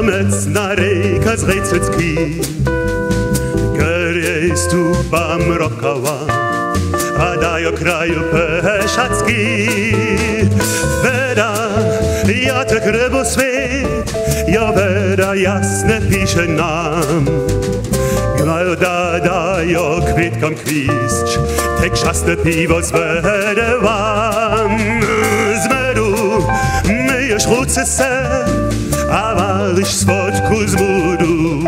Ziomec na rejka z Rejcycki, Gerjej stupa mrokała, a dajo kraju peszacki. Wera, ja tak rybo świt, ja wera jasne pisze nam. Gnajo dajo kwitkom kwistć, te krzasne piwo zwerę wam. Z meru myjesz ruce se, a walisz swodku z mudu.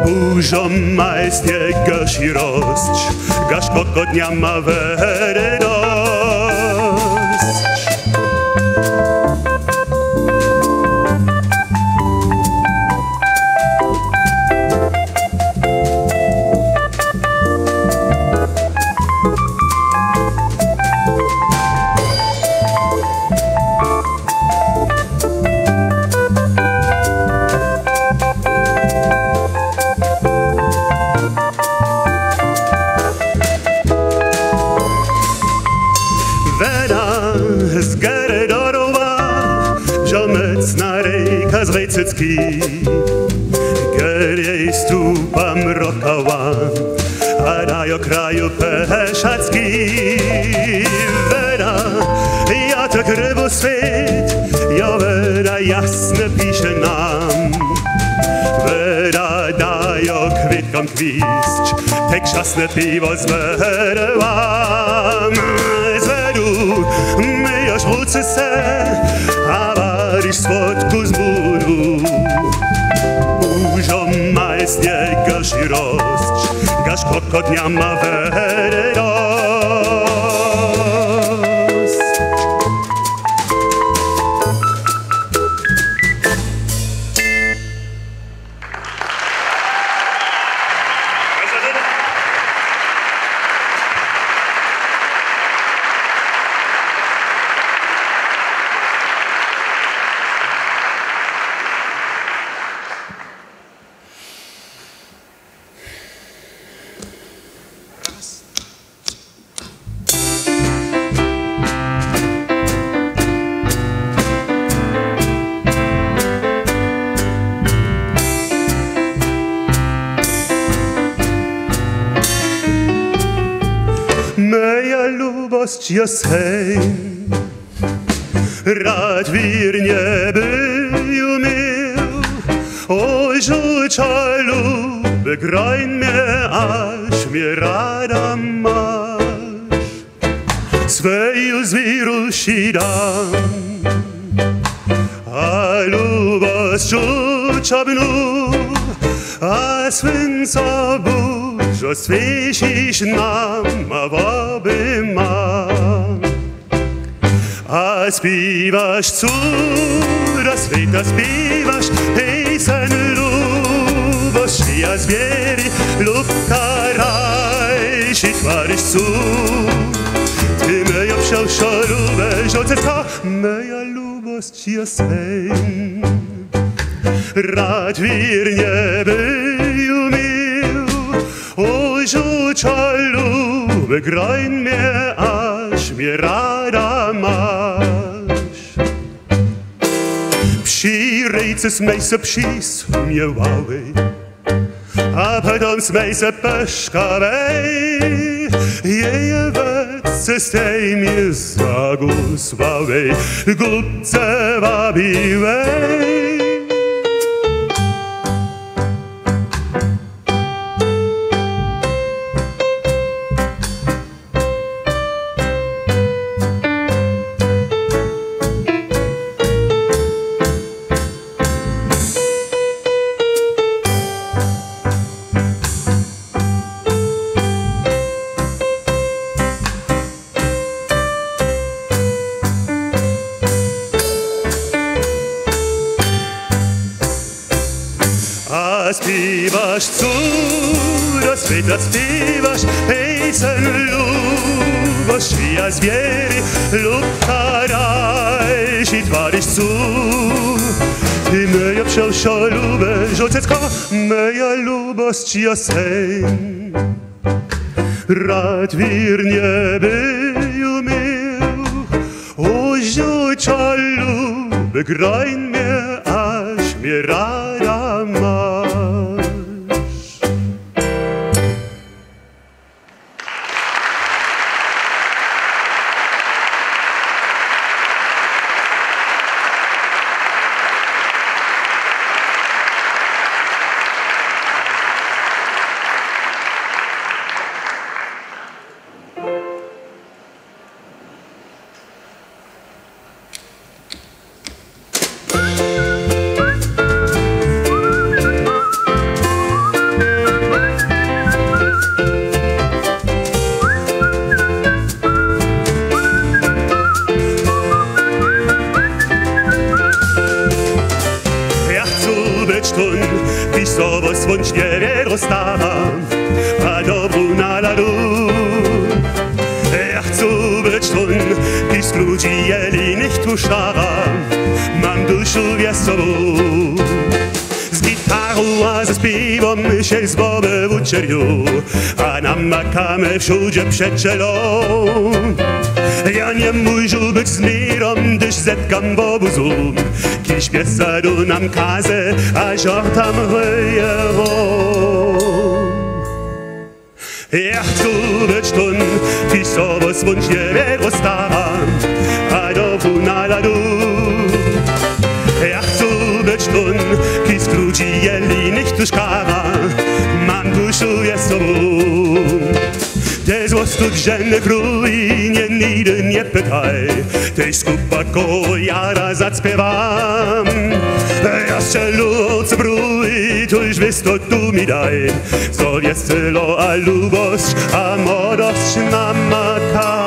Burzą majstnie gasz i rosć, gasz kokodnia ma wery dość. Z Geredorowa, ziomec na rejka z Rejcycki, Gerjej stupa mrokała, a dajo kraju peszacki. Wera, ja tak rybo świt, ja wera jasne pisze nam. Wera dajo kwitkom kwistć, te krzasne piwo zwerę wam. Myjesz ruce se, a walisz swodku z mudu. Burzą majstnie gasz i rosć, gasz kokodnia ma wery dość. Moja lubość jest hej, rad wiernie był mił, oj żucza lube, graj mnie, aż mnie rada masz. Sveju zwiruši dam, a lubość żucza bnu, a svinca bužo svišiš nam, a voby mam. A spivaš cura sveta, spivaš pejsen luboš, ja zvijeri lubka rajš i tvariš cur. Ty me obšel šalubeš od cetka, moja lubost ja sen. Rad wiernie był mił, oj żucza lube, graj mnie, aż mnie rada masz. Psi rejce smej se przysmiewały, a potem smej se peszkawej, jeje wetce z tej mnie zagłosławej, głupce wabiwej. Śpiewasz cudо świata, śpiewasz pejsen lubość, ja zwiery lubka rajś i twarisz cud. Ty moja przelsza lubę, żocecka, moja lubość ja sen. Rad wiernie był mił, o żucza lubę, graj mnie, aż mi mnie rada masz. Ty sobo słończnie wyrostała, a dobru naladu. Ja chcę być tun, ty z ludzi jeli nicht tuszara, mam duszę wesołą. Z gitarą, a ze śpiewom się z boby uczeriu, a namakamy wszędzie przyjacielą. Ja nie muszę być z mirem, gdyż zetkam w obozu, kiś piesadu nam kazę, a żartam ryjerą. Ja chcę być tun, ty sobo słończnie wyrostała, a dobru naladu. Ja chcę być tun, ty z ludzi jeli nicht tuszkara, mam duszę wesołą. Te złostu drzemnych ruinie nigdy nie pytaj, tej skupa koło jara zacpiewam. Ja strzelu co brui, to już wiesz to tu mi daj, co weselo a lubość, a młodość namakam.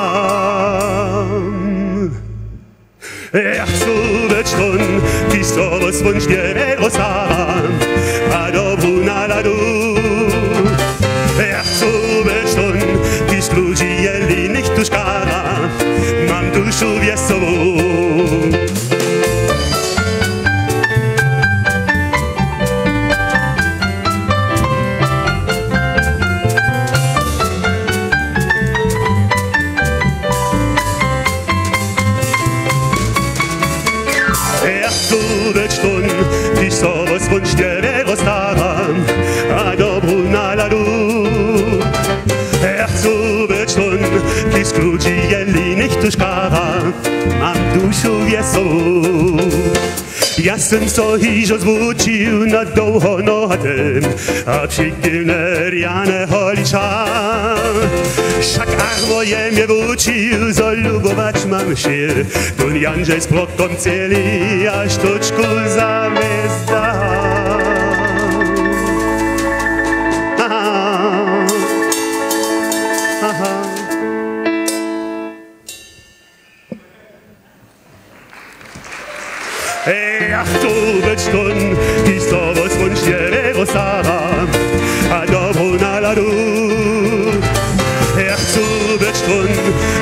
Ja chcę być tun, ty sobo słończnie wyrostała, a dobru naladu. Ja chcę być tun, ty z ludzi jeli nicht tuszkara, mam duszę wesołą. Ja chcę być tun, ty sobo słończnie wyrostała, a dobru naladu. Ja chcę być tun, ty z ludzi jeli nicht tuszkara, mam duszę wesołą. Ja sam so hižo zvučil na dlouho nohatem a přikylne riane holiča. Však arvo je mě vučil, zalubovať mám šir, tun Janže s prokom celý až točku zavězdal. Ja chcę być tun, ty sobo słończnie wyrostała, a dobru naladu. Ja chcę być tun,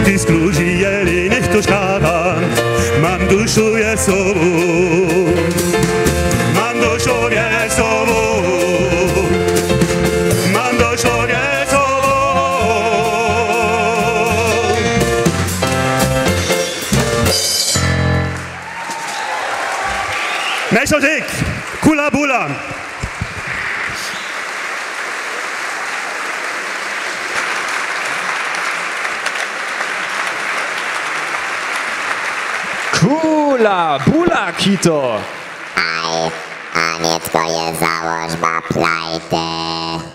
ty z ludzi jeli nicht tuszkara, mam duszę wesołą. Mam duszę wesołą. Mam duszę wesołą. Meszotyk, kula bula. Kula bula, Kito. Aj, a nie twoje założba plajty.